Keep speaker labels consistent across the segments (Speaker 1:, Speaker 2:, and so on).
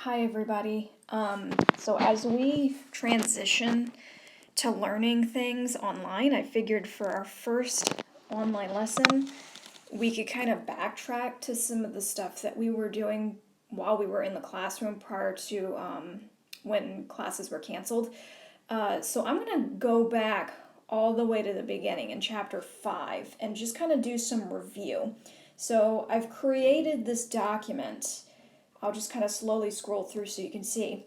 Speaker 1: Hi everybody. So as we transition to learning things online, I figured for our first online lesson, we could kind of backtrack to some of the stuff that we were doing while we were in the classroom prior to when classes were canceled. So I'm going to go back all the way to the beginning in chapter 5 and just kind of do some review. So I've created this document. I'll just kind of slowly scroll through so you can see.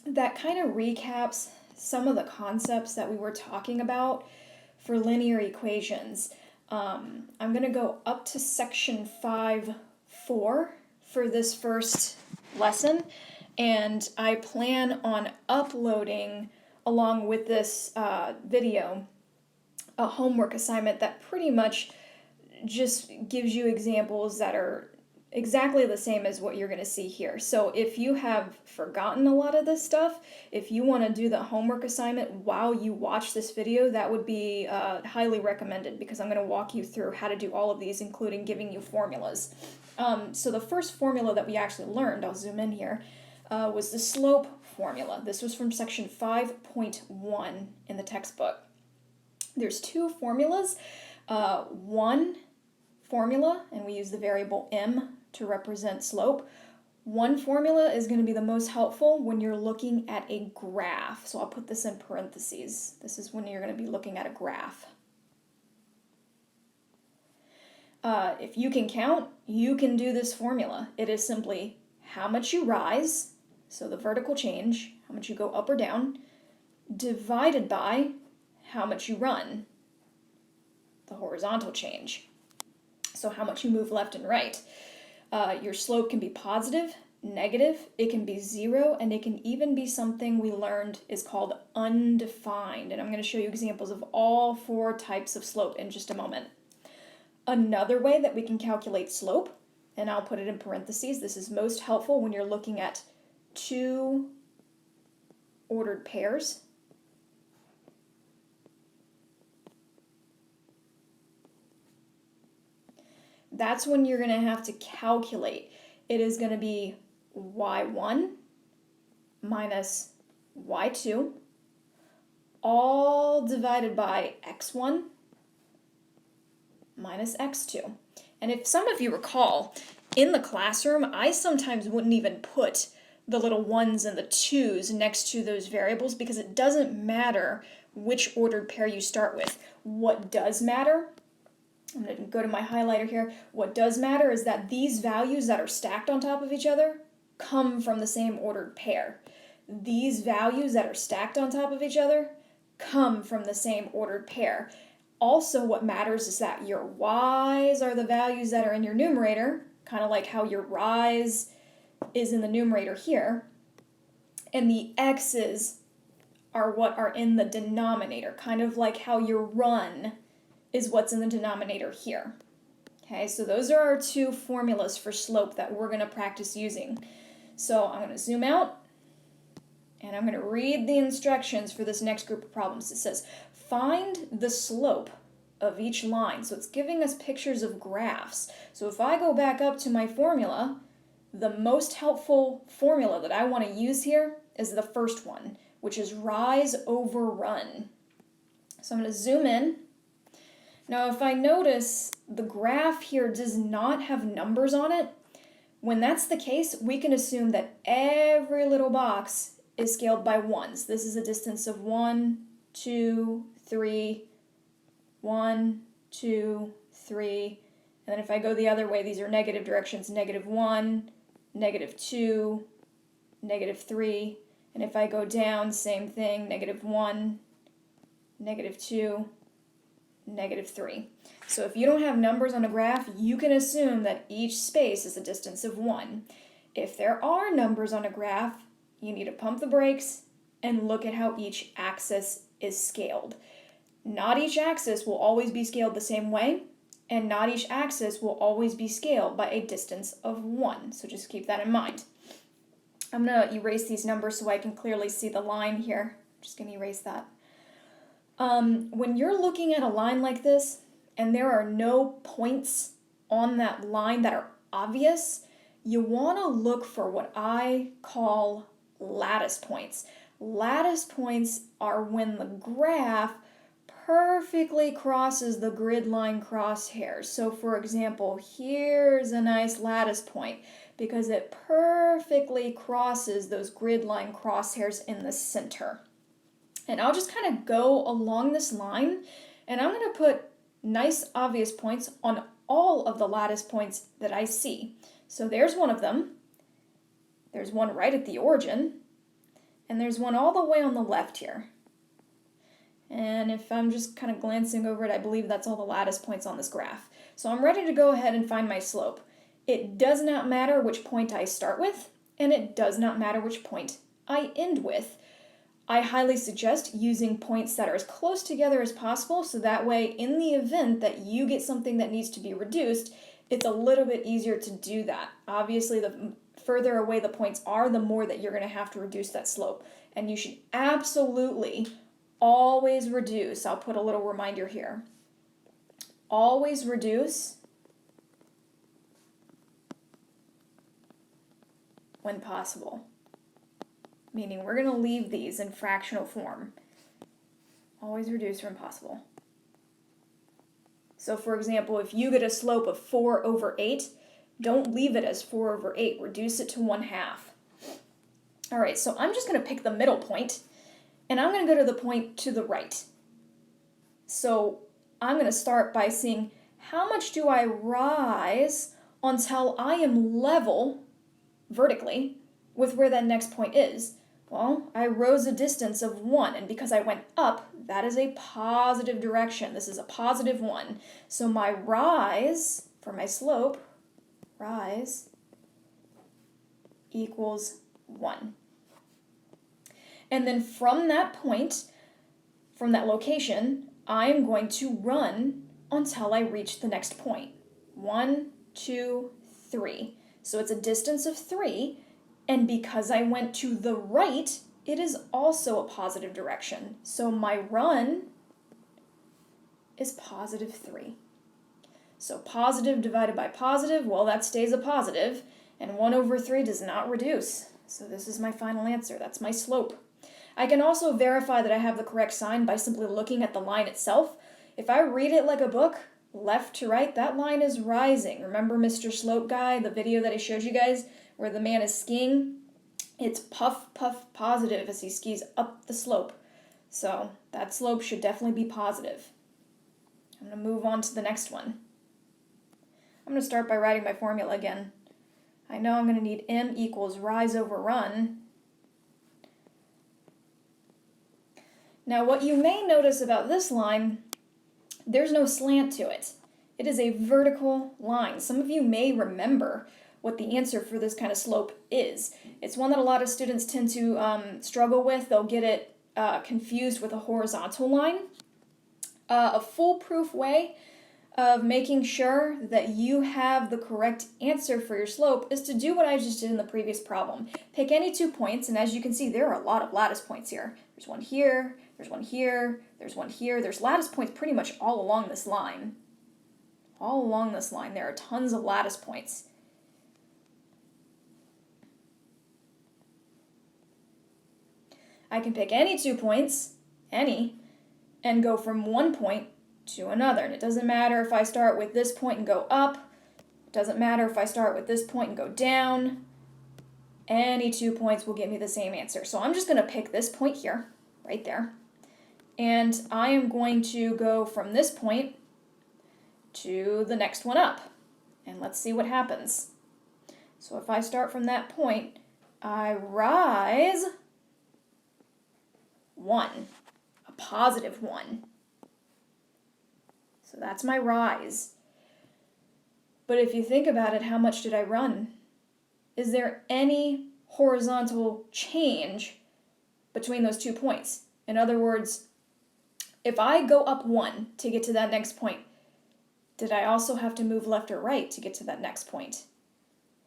Speaker 1: That kind of recaps some of the concepts that we were talking about for linear equations. I'm going to go up to section 5.4 for this first lesson, and I plan on uploading, along with this video, a homework assignment that pretty much just gives you examples that are exactly the same as what you're going to see here. So if you have forgotten a lot of this stuff, if you want to do the homework assignment while you watch this video, that would be highly recommended, because I'm going to walk you through how to do all of these, including giving you formulas. So the first formula that we actually learned, I'll zoom in here, was the slope formula. This was from section 5.1 in the textbook. There's two formulas. One formula, and we use the variable m to represent slope. One formula is going to be the most helpful when you're looking at a graph. So I'll put this in parentheses. This is when you're going to be looking at a graph. If you can count, you can do this formula. It is simply how much you rise, so the vertical change, how much you go up or down, divided by how much you run, the horizontal change. So how much you move left and right. Your slope can be positive, negative, it can be 0, and it can even be something we learned is called undefined. And I'm going to show you examples of all 4 types of slope in just a moment. Another way that we can calculate slope, and I'll put it in parentheses, this is most helpful when you're looking at 2 ordered pairs. That's when you're going to have to calculate. It is going to be y1 minus y2, all divided by x1 minus x2. And if some of you recall, in the classroom, I sometimes wouldn't even put the little 1s and the 2s next to those variables, because it doesn't matter which ordered pair you start with. What does matter, I'm going to go to my highlighter here. What does matter is that these values that are stacked on top of each other come from the same ordered pair. These values that are stacked on top of each other come from the same ordered pair. Also, what matters is that your y's are the values that are in your numerator, kind of like how your rise is in the numerator here, and the x's are what are in the denominator, kind of like how your run is what's in the denominator here. Okay, so those are our 2 formulas for slope that we're going to practice using. So I'm going to zoom out, and I'm going to read the instructions for this next group of problems. It says, find the slope of each line. So it's giving us pictures of graphs. So if I go back up to my formula, the most helpful formula that I want to use here is the first one, which is rise over run. So I'm going to zoom in. Now, if I notice the graph here does not have numbers on it, when that's the case, we can assume that every little box is scaled by 1s. This is a distance of 1, 2, 3, 1, 2, 3. And then if I go the other way, these are negative directions, -1, -2, -3. And if I go down, same thing, -1, -2, -3. So if you don't have numbers on a graph, you can assume that each space is a distance of 1. If there are numbers on a graph, you need to pump the brakes and look at how each axis is scaled. Not each axis will always be scaled the same way, and not each axis will always be scaled by a distance of 1. So just keep that in mind. I'm going to erase these numbers so I can clearly see the line here. I'm just going to erase that. When you're looking at a line like this, and there are no points on that line that are obvious, you want to look for what I call lattice points. Lattice points are when the graph perfectly crosses the grid line crosshairs. So for example, here's a nice lattice point because it perfectly crosses those grid line crosshairs in the center. And I'll just kind of go along this line, and I'm going to put nice obvious points on all of the lattice points that I see. So there's one of them, there's one right at the origin, and there's one all the way on the left here. And if I'm just kind of glancing over it, I believe that's all the lattice points on this graph. So I'm ready to go ahead and find my slope. It does not matter which point I start with, and it does not matter which point I end with. I highly suggest using points that are as close together as possible, so that way in the event that you get something that needs to be reduced, it's a little bit easier to do that. Obviously, the further away the points are, the more that you're going to have to reduce that slope. And you should absolutely always reduce. I'll put a little reminder here. Always reduce when possible. Meaning we're going to leave these in fractional form. Always reduce when possible. So for example, if you get a slope of 4/8, don't leave it as 4/8. Reduce it to 1/2. All right, so I'm just going to pick the middle point, and I'm going to go to the point to the right. So I'm going to start by seeing how much do I rise until I am level vertically with where that next point is. Well, I rose a distance of 1, and because I went up, that is a positive direction. This is a positive 1. So my rise for my slope, rise, equals 1. And then from that point, from that location, I'm going to run until I reach the next point. 1, 2, 3. So it's a distance of 3. And because I went to the right, it is also a positive direction. So my run is positive 3. So positive divided by positive, well, that stays a positive. And 1/3 does not reduce. So this is my final answer. That's my slope. I can also verify that I have the correct sign by simply looking at the line itself. If I read it like a book, left to right, that line is rising. Remember Mr. Slope Guy, the video that I showed you guys? Where the man is skiing, it's puff, puff, positive as he skis up the slope. So that slope should definitely be positive. I'm going to move on to the next one. I'm going to start by writing my formula again. I know I'm going to need m equals rise over run. Now what you may notice about this line, there's no slant to it. It is a vertical line. Some of you may remember what the answer for this kind of slope is. It's one that a lot of students tend to struggle with. They'll get it confused with a horizontal line. A foolproof way of making sure that you have the correct answer for your slope is to do what I just did in the previous problem. Pick any 2 points, and as you can see, there are a lot of lattice points here. There's one here, there's one here, there's one here. There's lattice points pretty much all along this line. All along this line, there are tons of lattice points. I can pick any 2 points, any, and go from one point to another. And it doesn't matter if I start with this point and go up. It doesn't matter if I start with this point and go down. Any 2 points will get me the same answer. So I'm just going to pick this point here, right there. And I am going to go from this point to the next one up. And let's see what happens. So if I start from that point, I rise 1, a positive 1. So that's my rise. But if you think about it, how much did I run? Is there any horizontal change between those 2 points? In other words, if I go up 1 to get to that next point, did I also have to move left or right to get to that next point?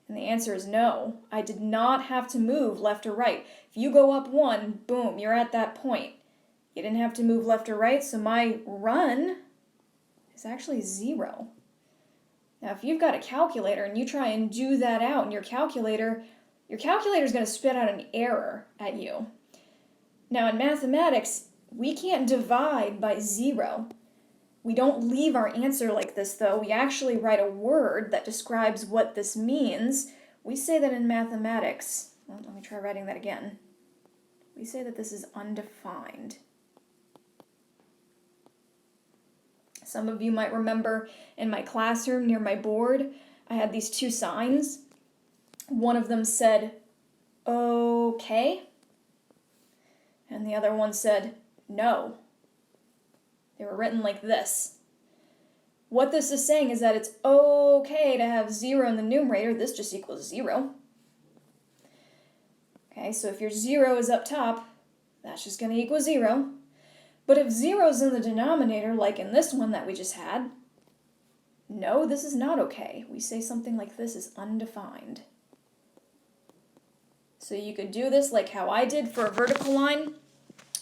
Speaker 1: And the answer is no. I did not have to move left or right. If you go up 1, boom, you're at that point. You didn't have to move left or right, so my run is actually 0. Now, if you've got a calculator and you try and do that out in your calculator is going to spit out an error at you. Now, in mathematics, we can't divide by 0. We don't leave our answer like this, though. We actually write a word that describes what this means. We say that in mathematics, well, let me try writing that again. We say that this is undefined. Some of you might remember in my classroom near my board, I had these two signs. One of them said, okay, and the other one said, no. They were written like this. What this is saying is that it's okay to have 0 in the numerator. This just equals 0. Okay, so if your 0 is up top, that's just going to equal 0. But if 0 is in the denominator, like in this one that we just had, no, this is not okay. We say something like this is undefined. So you could do this like how I did for a vertical line,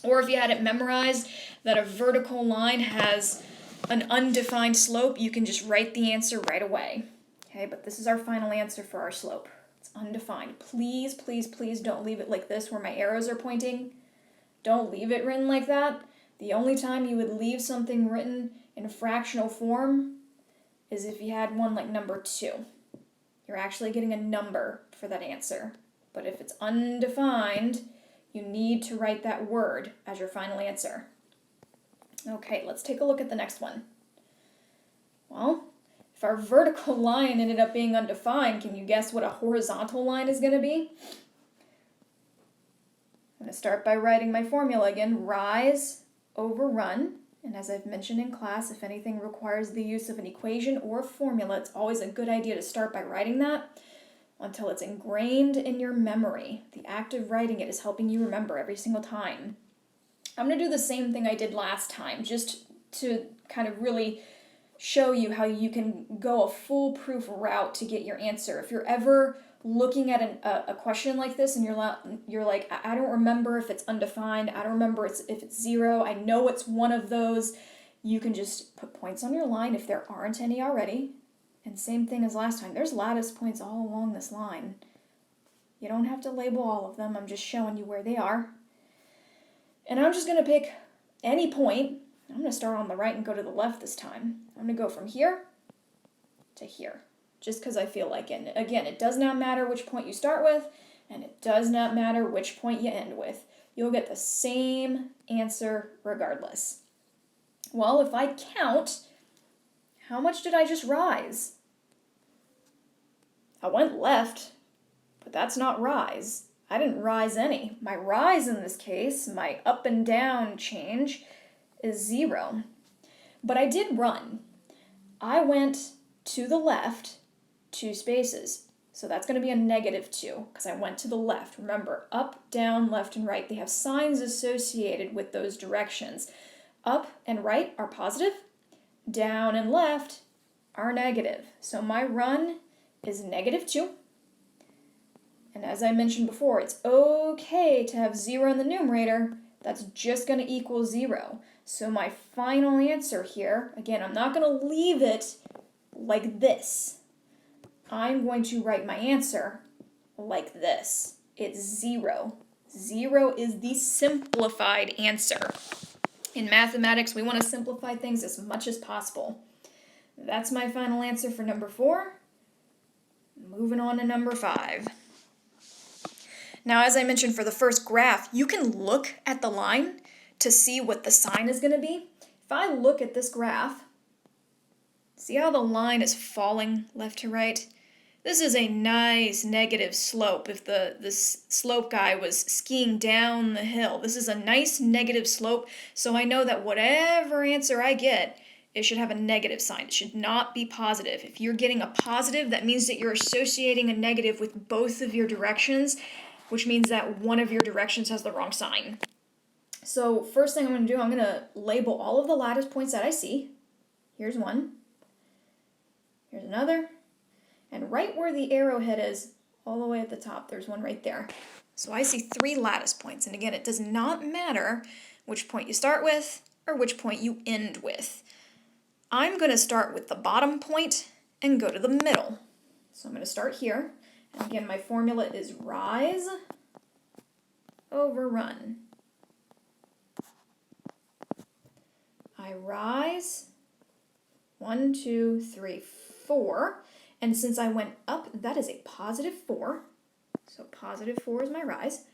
Speaker 1: or if you had it memorized that a vertical line has an undefined slope, you can just write the answer right away. Okay, but this is our final answer for our slope. It's undefined. Please, please, please don't leave it like this where my arrows are pointing. Don't leave it written like that. The only time you would leave something written in fractional form is if you had one like number 2. You're actually getting a number for that answer. But if it's undefined, you need to write that word as your final answer. Okay, let's take a look at the next one. Well, if our vertical line ended up being undefined, can you guess what a horizontal line is going to be? I'm going to start by writing my formula again. Rise over run. And as I've mentioned in class, if anything requires the use of an equation or a formula, it's always a good idea to start by writing that until it's ingrained in your memory. The act of writing it is helping you remember every single time. I'm going to do the same thing I did last time, just to kind of really show you how you can go a foolproof route to get your answer. If you're ever looking at a question like this and you're like, I don't remember if it's undefined, I don't remember if it's 0, I know it's one of those, you can just put points on your line if there aren't any already. And same thing as last time, there's lattice points all along this line. You don't have to label all of them, I'm just showing you where they are. And I'm just going to pick any point. I'm going to start on the right and go to the left this time. I'm going to go from here to here, just because I feel like it. Again, it does not matter which point you start with, and it does not matter which point you end with. You'll get the same answer regardless. Well, if I count, how much did I just rise? I went left, but that's not rise. I didn't rise any. My rise in this case, my up and down change, is 0. But I did run. I went to the left 2 spaces. So that's going to be a -2 because I went to the left. Remember, up, down, left, and right, they have signs associated with those directions. Up and right are positive. Down and left are negative. So my run is -2. And as I mentioned before, it's okay to have 0 in the numerator. That's just going to equal 0. So my final answer here, again, I'm not going to leave it like this. I'm going to write my answer like this. It's 0. 0 is the simplified answer. In mathematics, we want to simplify things as much as possible. That's my final answer for number 4. Moving on to number 5. Now, as I mentioned for the first graph, you can look at the line to see what the sign is going to be. If I look at this graph, see how the line is falling left to right? This is a nice negative slope. If this slope guy was skiing down the hill, this is a nice negative slope, so I know that whatever answer I get, it should have a negative sign. It should not be positive. If you're getting a positive, that means that you're associating a negative with both of your directions, which means that one of your directions has the wrong sign. So first thing I'm going to do, I'm going to label all of the lattice points that I see. Here's one. Here's another. And right where the arrowhead is, all the way at the top, there's one right there. So I see 3 lattice points. And again, it does not matter which point you start with or which point you end with. I'm going to start with the bottom point and go to the middle. So I'm going to start here. And again, my formula is rise over run. I rise, 1, 2, 3, 4. And since I went up, that is a positive 4. So positive 4 is my rise.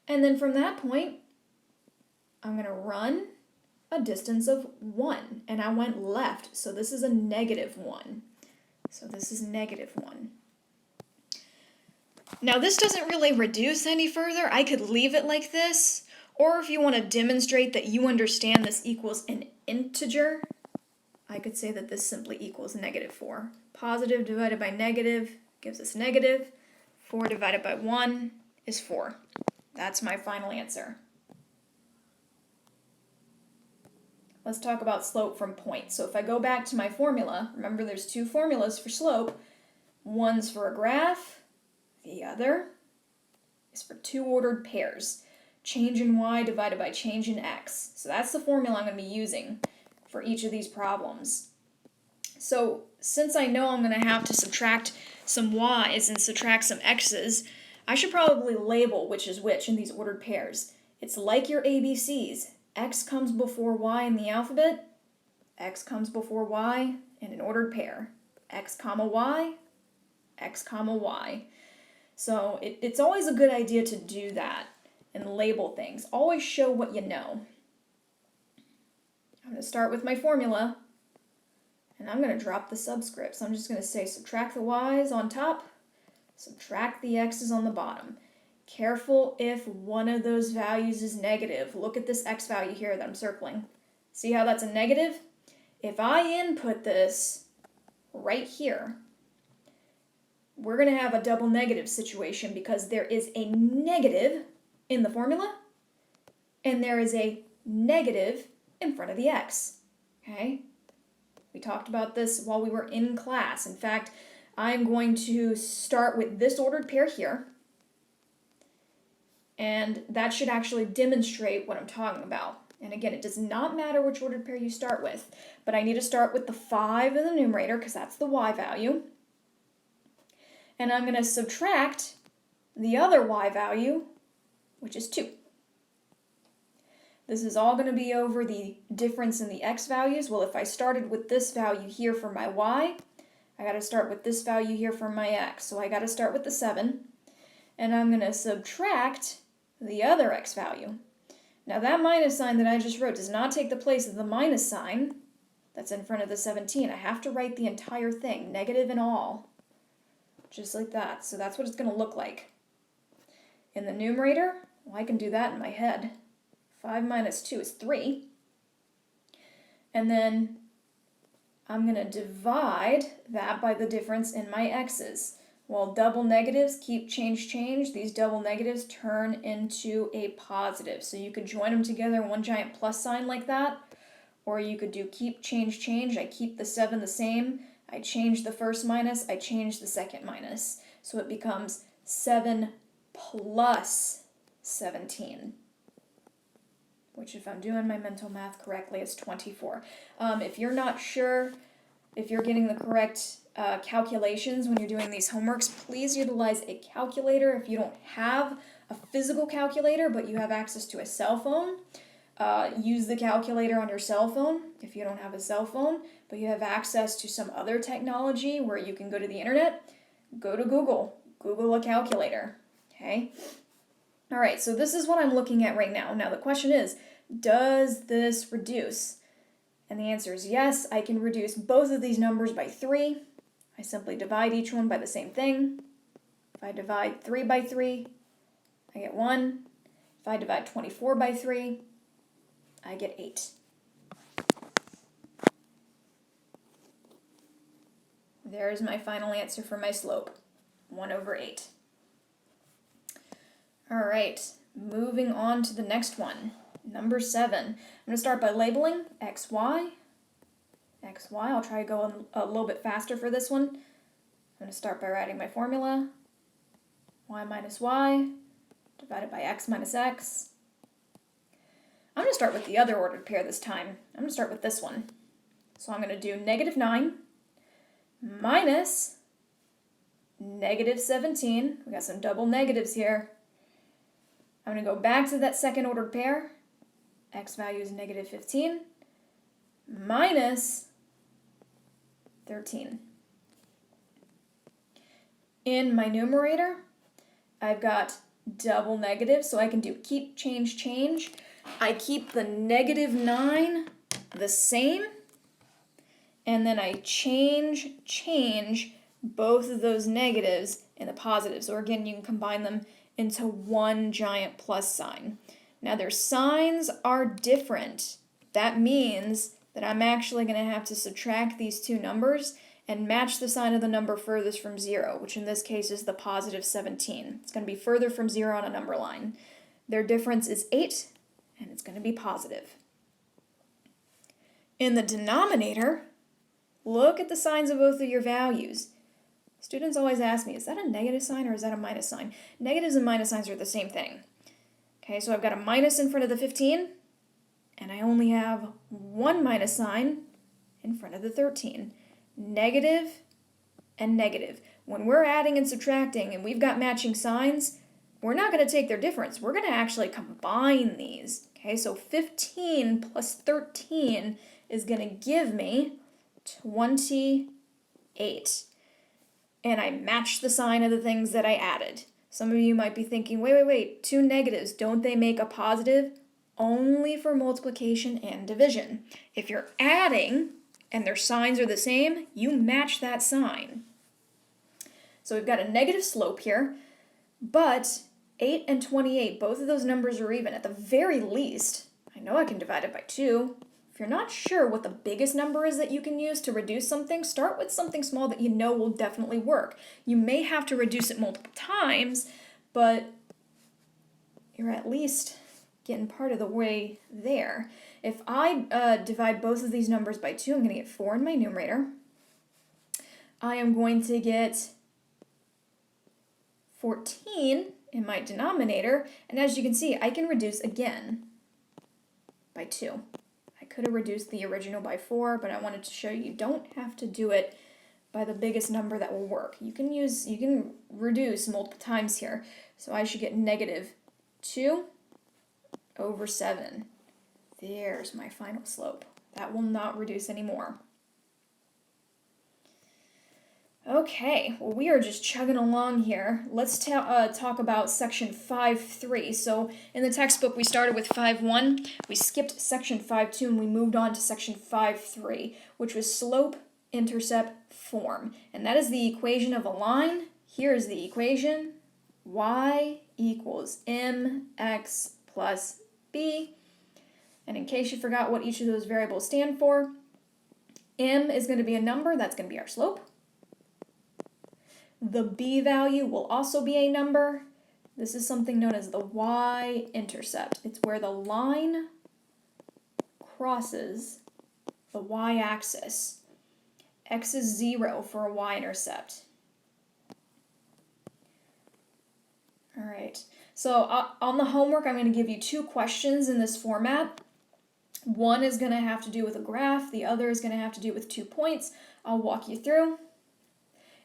Speaker 1: And then from that point, I'm going to run a distance of 1. And I went left, so this is a negative 1. So this is negative 1. Now this doesn't really reduce any further. I could leave it like this. Or if you want to demonstrate that you understand this equals an integer, I could say that this simply equals negative 4. Positive divided by negative gives us negative. 4 divided by 1 is 4. That's my final answer. Let's talk about slope from point. So if I go back to my formula, remember there's two formulas for slope. One's for a graph, the other is for two ordered pairs. Change in y divided by change in x. So that's the formula I'm going to be using for each of these problems. So since I know I'm going to have to subtract some y's and subtract some x's, I should probably label which is which in these ordered pairs. It's like your ABCs. X comes before y in the alphabet, x comes before y in an ordered pair. X comma y, x comma y. So it's always a good idea to do that and label things. Always show what you know. I'm going to start with my formula, and I'm going to drop the subscripts. I'm just going to say subtract the y's on top, subtract the x's on the bottom. Careful if one of those values is negative. Look at this x value here that I'm circling. See how that's a negative? If I input this right here, we're going to have a double negative situation because there is a negative in the formula and there is a negative in front of the x. Okay? We talked about this while we were in class. In fact, I'm going to start with this ordered pair here. And that should actually demonstrate what I'm talking about. And again, it does not matter which ordered pair you start with, but I need to start with the 5 in the numerator because that's the y value. And I'm going to subtract the other y value, which is 2. This is all going to be over the difference in the x values. Well, if I started with this value here for my y, I got to start with this value here for my x. So I got to start with the 7. And I'm going to subtract the other x value. Now that minus sign that I just wrote does not take the place of the minus sign that's in front of the 17. I have to write the entire thing, negative and all, just like that. So that's what it's going to look like. In the numerator, well, I can do that in my head. 5 minus 2 is 3. And then I'm going to divide that by the difference in my x's. While double negatives keep change, these double negatives turn into a positive. So you could join them together in one giant plus sign like that, or you could do keep, change. I keep the 7 the same. I change the first minus, I change the second minus. So it becomes 7 plus 17, which if I'm doing my mental math correctly is 24. If you're not sure if you're getting the correct calculations when you're doing these homeworks, please utilize a calculator. If you don't have a physical calculator, but you have access to a cell phone, use the calculator on your cell phone. If you don't have a cell phone, but you have access to some other technology where you can go to the internet, go to Google. Google a calculator. Okay? All right, so this is what I'm looking at right now. Now the question is, does this reduce? And the answer is yes. I can reduce both of these numbers by 3. I simply divide each one by the same thing. If I divide 3 by 3, I get 1. If I divide 24 by 3, I get 8. There's my final answer for my slope, 1 over 8. All right, moving on to the next one, number 7. I'm going to start by labeling x, y. I'll try to go a little bit faster for this one. I'm going to start by writing my formula. Y minus y divided by x minus x. I'm going to start with the other ordered pair this time. I'm going to start with this one. So I'm going to do negative 9 minus negative 17. We got some double negatives here. I'm going to go back to that second ordered pair. X value is negative 15 minus 13. In my numerator, I've got double negative, so I can do keep, change, change. I keep the negative 9 the same, and then I change both of those negatives into positives. Or again, you can combine them into one giant plus sign. Now their signs are different. That means that I'm actually going to have to subtract these two numbers and match the sign of the number furthest from 0, which in this case is the positive 17. It's going to be further from 0 on a number line. Their difference is 8, and it's going to be positive. In the denominator, look at the signs of both of your values. Students always ask me, is that a negative sign or is that a minus sign? Negatives and minus signs are the same thing. Okay, so I've got a minus in front of the 15, and I only have one minus sign in front of the 13. Negative and negative. When we're adding and subtracting and we've got matching signs, we're not going to take their difference. We're going to actually combine these. Okay, so 15 plus 13 is going to give me 28. And I match the sign of the things that I added. Some of you might be thinking, wait, two negatives, don't they make a positive? Only for multiplication and division. If you're adding and their signs are the same, you match that sign. So we've got a negative slope here, but 8 and 28, both of those numbers are even. At the very least, I know I can divide it by 2. If you're not sure what the biggest number is that you can use to reduce something, start with something small that you know will definitely work. You may have to reduce it multiple times, but you're at least getting part of the way there. If I divide both of these numbers by 2, I'm going to get 4 in my numerator. I am going to get 14 in my denominator, and as you can see, I can reduce again by 2. I could have reduced the original by 4, but I wanted to show you don't have to do it by the biggest number that will work. You can reduce multiple times here. So I should get negative 2 over 7. There's my final slope. That will not reduce anymore. Okay, well, we are just chugging along here. Let's talk about section 5.3. So in the textbook, we started with 5.1. We skipped section 5.2 and we moved on to section 5.3, which was slope-intercept form. And that is the equation of a line. Here is the equation. Y equals mx plus b. And in case you forgot what each of those variables stand for, m is going to be a number. That's going to be our slope. The b value will also be a number. This is something known as the y-intercept. It's where the line crosses the y-axis. X is 0 for a y-intercept. All right, so on the homework, I'm going to give you 2 questions in this format. One is going to have to do with a graph. The other is going to have to do with 2 points. I'll walk you through.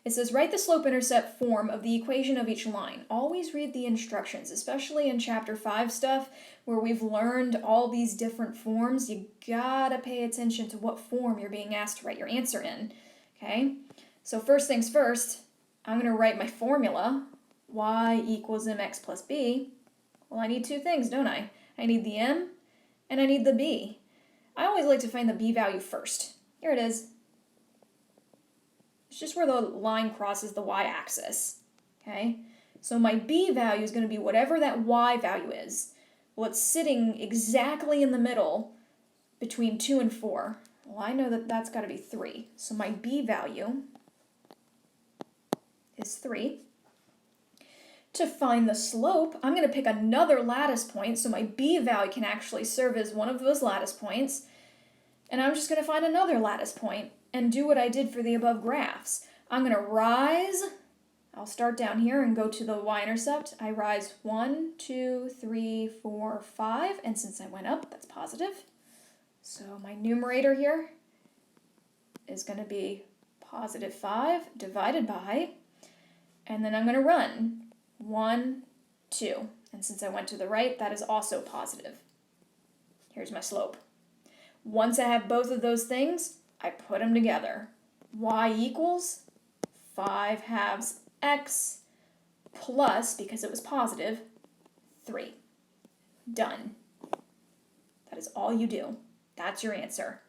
Speaker 1: It says, write the slope-intercept form of the equation of each line. Always read the instructions, especially in Chapter 5 stuff, where we've learned all these different forms. You gotta pay attention to what form you're being asked to write your answer in, okay? So first things first, I'm gonna write my formula, y equals mx plus b. Well, I need 2 things, don't I? I need the m, and I need the b. I always like to find the b value first. Here it is. It's just where the line crosses the y-axis, okay? So my b value is going to be whatever that y value is. Well, it's sitting exactly in the middle between 2 and 4. Well, I know that that's got to be 3. So my b value is 3. To find the slope, I'm going to pick another lattice point, so my b value can actually serve as one of those lattice points. And I'm just going to find another lattice point and do what I did for the above graphs. I'm going to rise. I'll start down here and go to the y-intercept. I rise 1, 2, 3, 4, 5, and since I went up, that's positive. So my numerator here is going to be positive 5 divided by, and then I'm going to run 1, 2. And since I went to the right, that is also positive. Here's my slope. Once I have both of those things, I put them together. Y equals 5 halves x plus, because it was positive, 3. Done. That is all you do. That's your answer.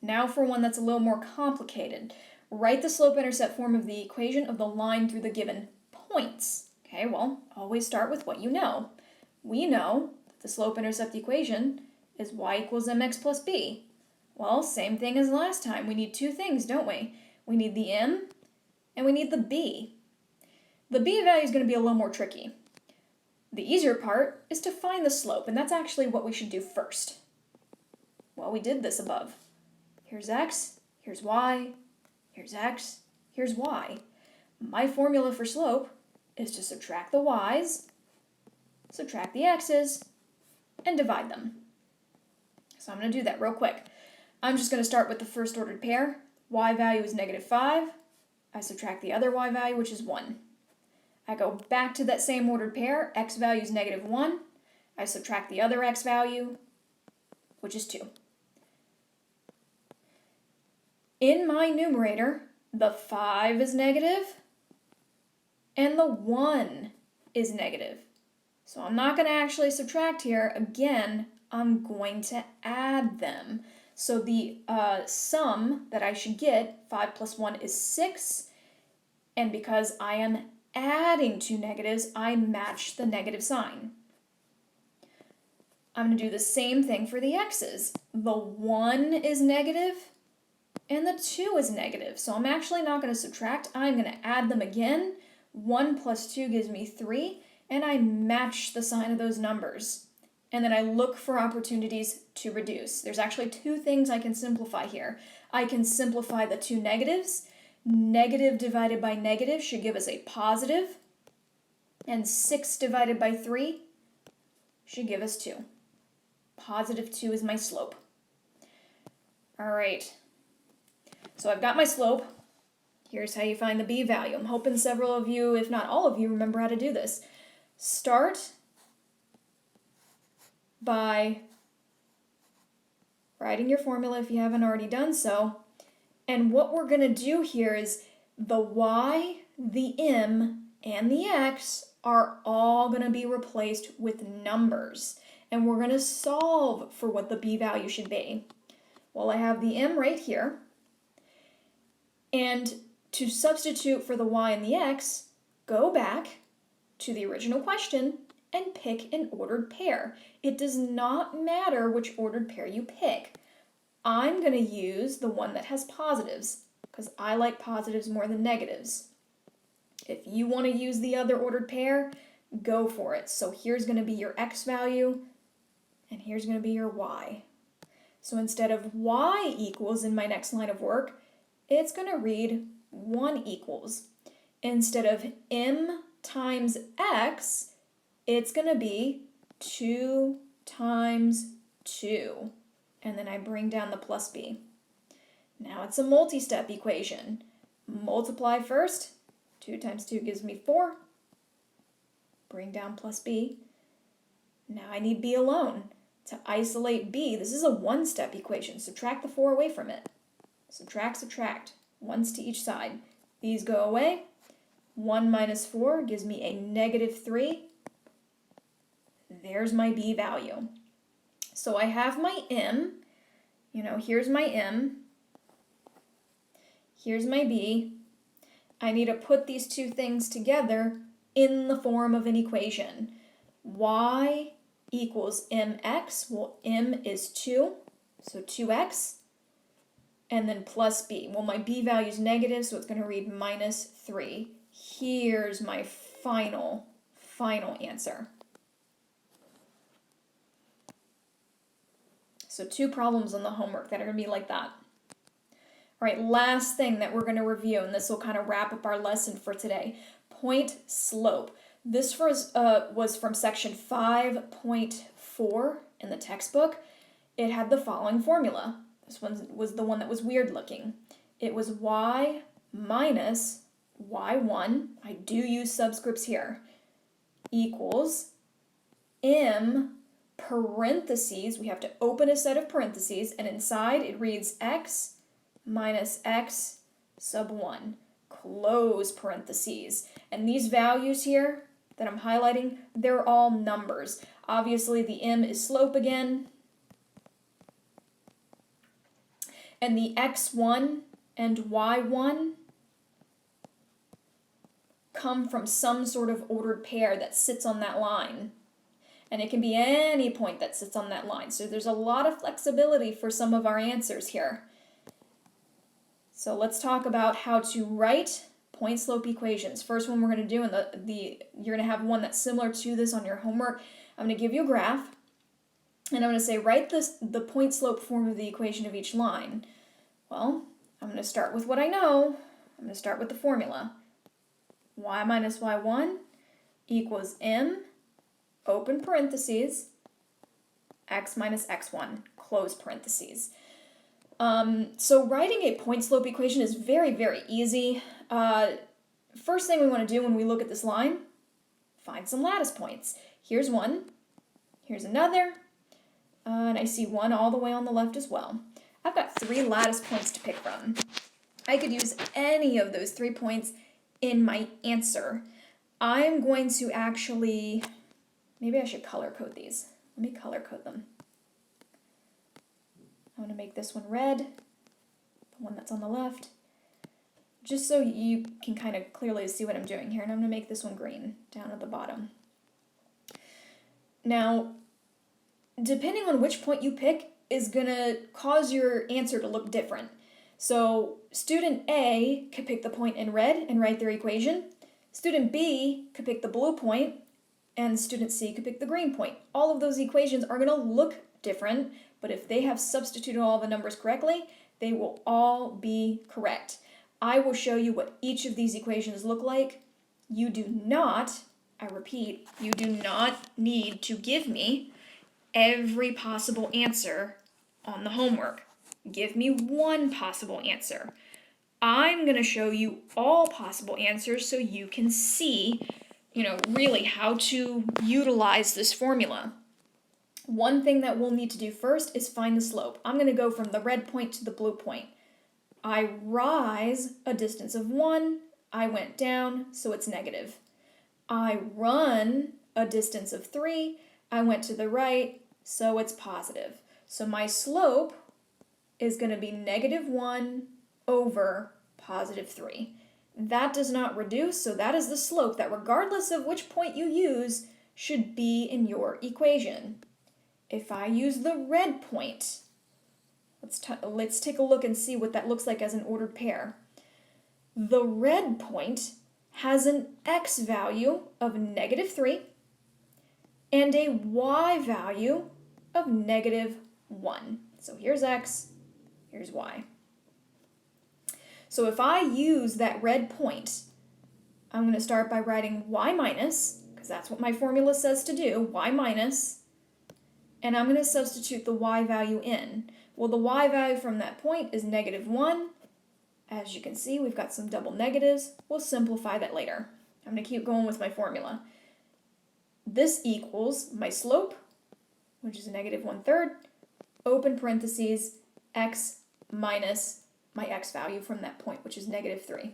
Speaker 1: Now for one that's a little more complicated. Write the slope-intercept form of the equation of the line through the given points. Okay, well, always start with what you know. We know that the slope-intercept equation is y equals mx plus b. Well, same thing as last time. We need two things, don't we? We need the m and we need the b. The b value is going to be a little more tricky. The easier part is to find the slope, and that's actually what we should do first. Well, we did this above. Here's x, here's y, here's x, here's y. My formula for slope is to subtract the y's, subtract the x's, and divide them. So I'm going to do that real quick. I'm just going to start with the first ordered pair. Y value is negative 5. I subtract the other y value, which is 1. I go back to that same ordered pair. X value is negative 1. I subtract the other x value, which is 2. In my numerator, the 5 is negative and the 1 is negative. So I'm not going to actually subtract here. Again, I'm going to add them. So the sum that I should get, 5 plus 1 is 6. And because I am adding two negatives, I match the negative sign. I'm going to do the same thing for the x's. The 1 is negative and the 2 is negative. So I'm actually not going to subtract. I'm going to add them again. 1 plus 2 gives me 3, and I match the sign of those numbers. And then I look for opportunities to reduce. There's actually two things I can simplify here. I can simplify the two negatives. Negative divided by negative should give us a positive, and 6 divided by 3 should give us 2. Positive 2 is my slope. All right, so I've got my slope. Here's how you find the b value. I'm hoping several of you, if not all of you, remember how to do this. Start by writing your formula if you haven't already done so. And what we're going to do here is the y, the m, and the x are all going to be replaced with numbers. And we're going to solve for what the b value should be. Well, I have the m right here. And to substitute for the y and the x, go back to the original question and pick an ordered pair. It does not matter which ordered pair you pick. I'm going to use the one that has positives because I like positives more than negatives. If you want to use the other ordered pair, go for it. So here's going to be your x value and here's going to be your y. So instead of y equals in my next line of work, it's going to read 1 equals. Instead of m times x, it's going to be 2 times 2. And then I bring down the plus b. Now it's a multi-step equation. Multiply first. 2 times 2 gives me 4. Bring down plus b. Now I need b alone. To isolate b, this is a one-step equation. Subtract the 4 away from it. Subtract, subtract. Ones to each side. These go away. 1 minus 4 gives me a negative 3. There's my b value. So I have my m, here's my m, here's my b. I need to put these two things together in the form of an equation. Y equals mx, well m is 2, so 2x, and then plus b. Well, my b value is negative, so it's going to read minus 3. Here's my final answer. So 2 problems on the homework that are going to be like that. All right, last thing that we're going to review, and this will kind of wrap up our lesson for today. Point slope. This was from section 5.4 in the textbook. It had the following formula. This one was the one that was weird looking. It was y minus y1, I do use subscripts here, equals m parentheses, we have to open a set of parentheses, and inside it reads x minus x sub 1, close parentheses. And these values here that I'm highlighting, they're all numbers. Obviously the m is slope again, and the x1 and y1 come from some sort of ordered pair that sits on that line. And it can be any point that sits on that line. So there's a lot of flexibility for some of our answers here. So let's talk about how to write point slope equations. First one we're going to do, and you're going to have one that's similar to this on your homework. I'm going to give you a graph, and I'm going to say write the point slope form of the equation of each line. Well, I'm going to start with what I know. I'm going to start with the formula. Y minus y1 equals m, open parentheses, x minus x1, close parentheses. So writing a point slope equation is very, very easy. First thing we want to do when we look at this line, find some lattice points. Here's one, here's another, and I see one all the way on the left as well. I've got 3 lattice points to pick from. I could use any of those 3 points in my answer. I'm going to actually, maybe I should color code these. Let me color code them. I'm going to make this one red, the one that's on the left, just so you can kind of clearly see what I'm doing here. And I'm going to make this one green down at the bottom. Now, depending on which point you pick is going to cause your answer to look different. So student A could pick the point in red and write their equation. Student B could pick the blue point, and student C could pick the green point. All of those equations are going to look different, but if they have substituted all the numbers correctly, they will all be correct. I will show you what each of these equations look like. You do not, I repeat, you do not need to give me every possible answer on the homework. Give me one possible answer. I'm going to show you all possible answers so you can see, really how to utilize this formula. One thing that we'll need to do first is find the slope. I'm going to go from the red point to the blue point. I rise a distance of 1, I went down, so it's negative. I run a distance of 3, I went to the right, so it's positive. So my slope is going to be -1 over +3. That does not reduce, so that is the slope that regardless of which point you use should be in your equation. If I use the red point, let's take a look and see what that looks like as an ordered pair. The red point has an x value of -3 and a y value of -1. So here's x, here's y. So if I use that red point, I'm going to start by writing y minus, because that's what my formula says to do, y minus, and I'm going to substitute the y value in. Well, the y value from that point is -1. As you can see, we've got some double negatives. We'll simplify that later. I'm going to keep going with my formula. This equals my slope, which is -1/3, open parentheses, x minus my x value from that point, which is -3.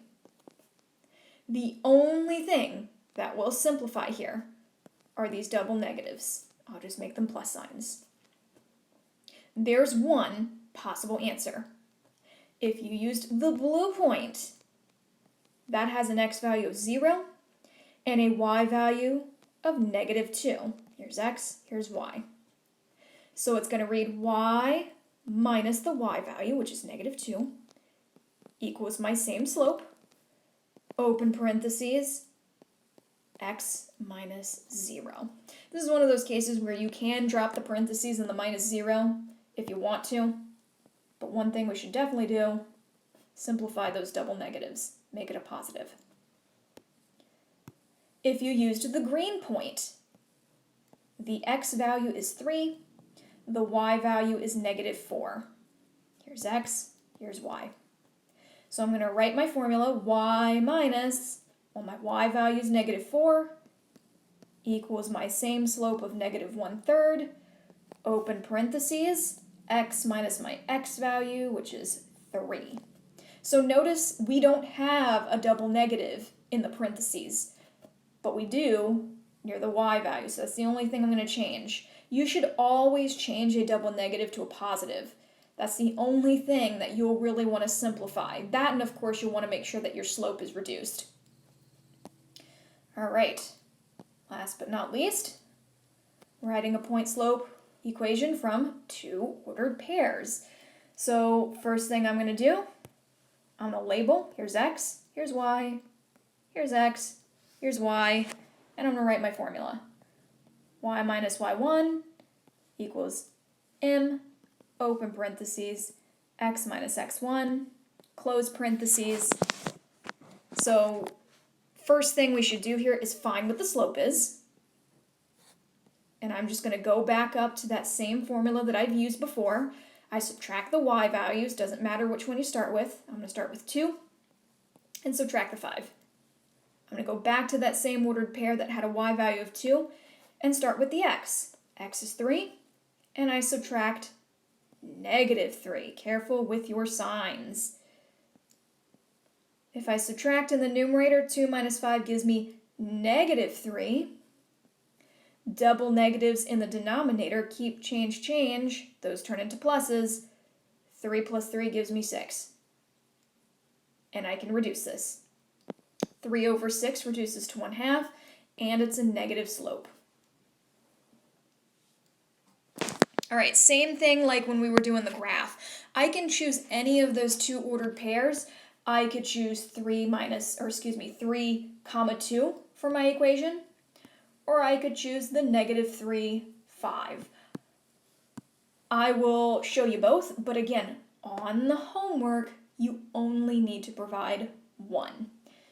Speaker 1: The only thing that will simplify here are these double negatives. I'll just make them plus signs. There's one possible answer. If you used the blue point, that has an x value of 0 and a y value of -2. Here's x, here's y. So it's going to read y minus the y value, which is -2, equals my same slope, open parentheses, x minus 0. This is one of those cases where you can drop the parentheses and the -0 if you want to, but one thing we should definitely do, simplify those double negatives, make it a positive. If you used the green point, the x value is 3, the y value is -4. here's x, here's y. So I'm going to write my formula, y minus, well, my y value is -4, equals my same slope of -1/3, open parentheses, x minus my x value, which is 3. So notice we don't have a double negative in the parentheses, but we do near the y value, so that's the only thing I'm going to change. You should always change a double negative to a positive. That's the only thing that you'll really want to simplify. That, and of course, you'll want to make sure that your slope is reduced. All right, last but not least, writing a point slope equation from two ordered pairs. So first thing I'm going to do, I'm going to label, here's x, here's y, here's x, here's y, and I'm going to write my formula. Y minus y1 equals m, open parentheses, x minus x1, close parentheses. So first thing we should do here is find what the slope is. And I'm just going to go back up to that same formula that I've used before. I subtract the y values, doesn't matter which one you start with. I'm going to start with 2 and subtract the 5. I'm going to go back to that same ordered pair that had a y value of 2 and start with the x. X is 3, and I subtract -3. Careful with your signs. If I subtract in the numerator, 2 minus 5 gives me -3. Double negatives in the denominator keep change. Those turn into pluses. 3 plus 3 gives me 6. And I can reduce this. 3 over 6 reduces to 1/2, and it's a negative slope. All right, same thing like when we were doing the graph. I can choose any of those two ordered pairs. I could choose 3, 2 for my equation, or I could choose the -3, 5. I will show you both, but again, on the homework, you only need to provide one.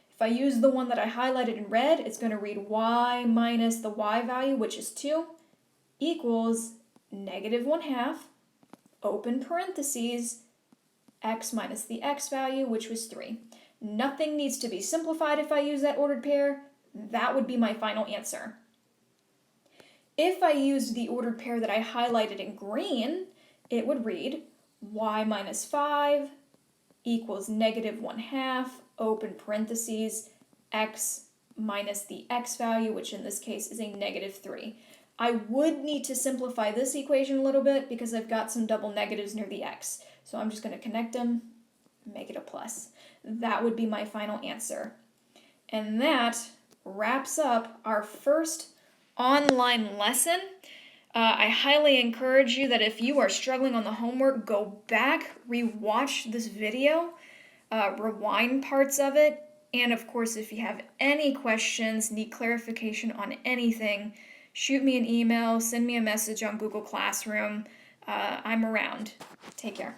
Speaker 1: If I use the one that I highlighted in red, it's going to read y minus the y value, which is 2, equals -1/2, open parentheses, x minus the x value, which was 3. Nothing needs to be simplified if I use that ordered pair. That would be my final answer. If I used the ordered pair that I highlighted in green, it would read y minus 5 equals -1/2, open parentheses, x minus the x value, which in this case is a -3. I would need to simplify this equation a little bit because I've got some double negatives near the x. So I'm just going to connect them, make it a plus. That would be my final answer. And that wraps up our first online lesson. I highly encourage you that if you are struggling on the homework, go back, rewatch this video, rewind parts of it, and of course, if you have any questions, need clarification on anything, shoot me an email, send me a message on Google Classroom. I'm around. Take care.